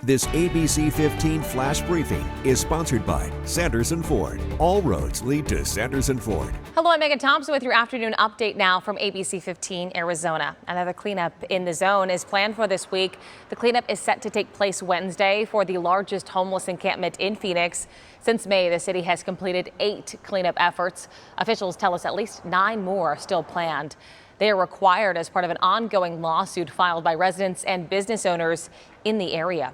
This ABC 15 flash briefing is sponsored by Sanderson Ford. All roads lead to Sanderson Ford. Hello, I'm Megan Thompson with your afternoon update now from ABC 15 Arizona. Another cleanup in the zone is planned for this week. The cleanup is set to take place Wednesday for the largest homeless encampment in Phoenix. Since May, the city has completed 8 cleanup efforts. Officials tell us at least 9 more are still planned. They are required as part of an ongoing lawsuit filed by residents and business owners in the area.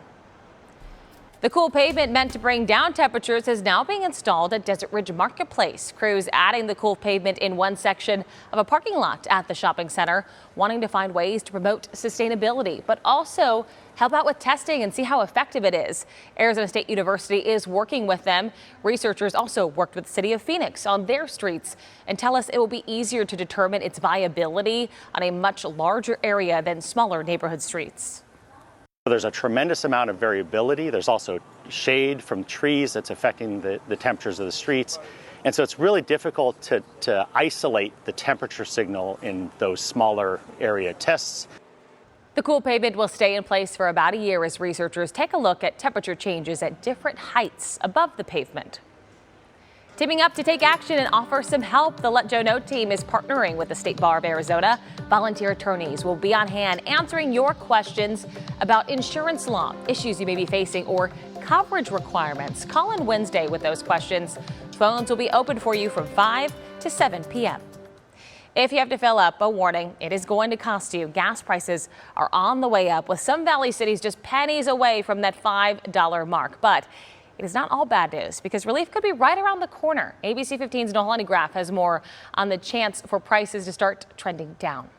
The cool pavement meant to bring down temperatures is now being installed at Desert Ridge Marketplace. Crews adding the cool pavement in one section of a parking lot at the shopping center, wanting to find ways to promote sustainability, but also help out with testing and see how effective it is. Arizona State University is working with them. Researchers also worked with the city of Phoenix on their streets and tell us it will be easier to determine its viability on a much larger area than smaller neighborhood streets. There's a tremendous amount of variability. There's also shade from trees that's affecting the temperatures of the streets. And so it's really difficult to isolate the temperature signal in those smaller area tests. The cool pavement will stay in place for about a year as researchers take a look at temperature changes at different heights above the pavement. Teaming up to take action and offer some help, the Let Joe Know team is partnering with the State Bar of Arizona. Volunteer attorneys will be on hand answering your questions about insurance law, issues you may be facing, or coverage requirements. Call in Wednesday with those questions. Phones will be open for you from 5 to 7 p.m. If you have to fill up, a warning, it is going to cost you. Gas prices are on the way up, with some valley cities just pennies away from that $5 mark. But it is not all bad news, because relief could be right around the corner. ABC 15's Nohelani Graf has more on the chance for prices to start trending down.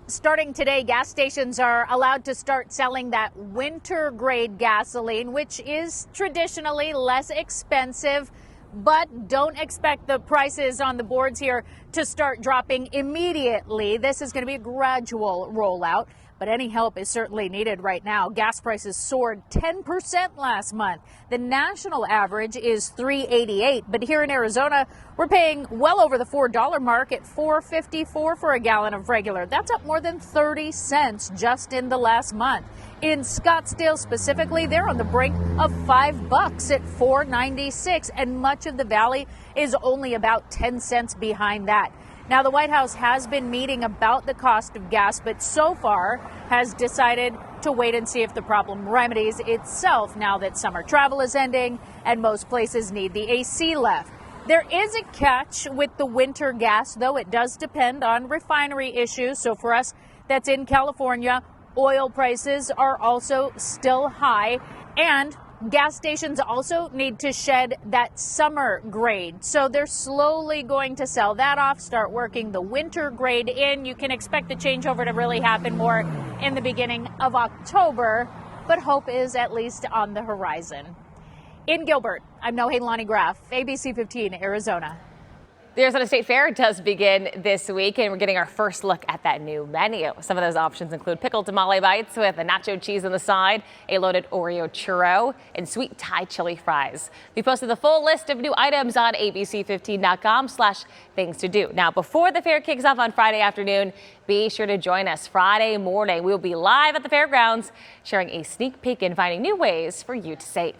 Starting today, gas stations are allowed to start selling that winter grade gasoline, which is traditionally less expensive. But don't expect the prices on the boards here to start dropping immediately. This is going to be a gradual rollout, but any help is certainly needed right now. Gas prices soared 10% last month. The national average is $3.88, but here in Arizona, we're paying well over the $4 mark at $4.54 for a gallon of regular. That's up more than 30 cents just in the last month. In Scottsdale specifically, they're on the brink of $5 at $4.96, and much of the valley is only about 10 cents behind that. Now, the White House has been meeting about the cost of gas, but so far has decided to wait and see if the problem remedies itself now that summer travel is ending and most places need the AC left. There is a catch with the winter gas, though. It does depend on refinery issues. So for us that's in California, oil prices are also still high, and gas stations also need to shed that summer grade. So they're slowly going to sell that off, start working the winter grade in. You can expect the changeover to really happen more in the beginning of October, but hope is at least on the horizon. In Gilbert, I'm Nohelani Graf, ABC 15 Arizona. The Arizona State Fair does begin this week, and we're getting our first look at that new menu. Some of those options include pickled tamale bites with a nacho cheese on the side, a loaded Oreo churro, and sweet Thai chili fries. We posted the full list of new items on abc15.com/things to do. Now, before the fair kicks off on Friday afternoon, be sure to join us Friday morning. We'll be live at the fairgrounds, sharing a sneak peek and finding new ways for you to save.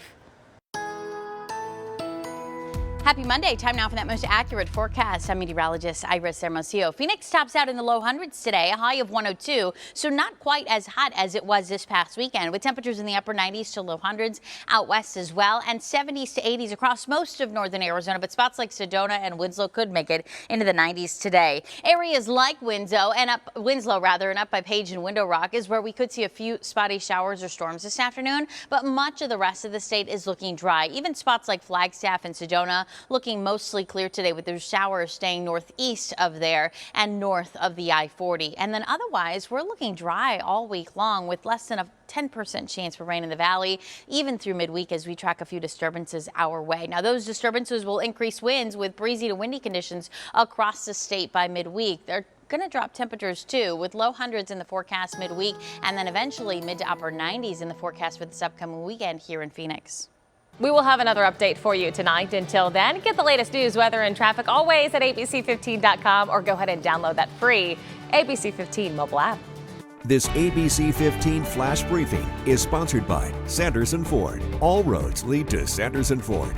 Happy Monday. Time now for that most accurate forecast. I'm meteorologist Iris Hermosillo. Phoenix tops out in the low hundreds today, a high of 102, so not quite as hot as it was this past weekend, with temperatures in the upper 90s to low hundreds out west as well, and 70s to 80s across most of northern Arizona, but spots like Sedona and Winslow could make it into the 90s today. Areas like Winslow and up by Page and Window Rock is where we could see a few spotty showers or storms this afternoon, but much of the rest of the state is looking dry. Even spots like Flagstaff and Sedona looking mostly clear today, with those showers staying northeast of there and north of the I-40. And then otherwise, we're looking dry all week long, with less than a 10% chance for rain in the valley, even through midweek as we track a few disturbances our way. Now, those disturbances will increase winds with breezy to windy conditions across the state by midweek. They're going to drop temperatures too, with low hundreds in the forecast midweek, and then eventually mid to upper 90s in the forecast for this upcoming weekend here in Phoenix. We will have another update for you tonight. Until then, get the latest news, weather, and traffic always at abc15.com, or go ahead and download that free ABC 15 mobile app. This ABC15 Flash Briefing is sponsored by Sanderson Ford. All roads lead to Sanderson Ford.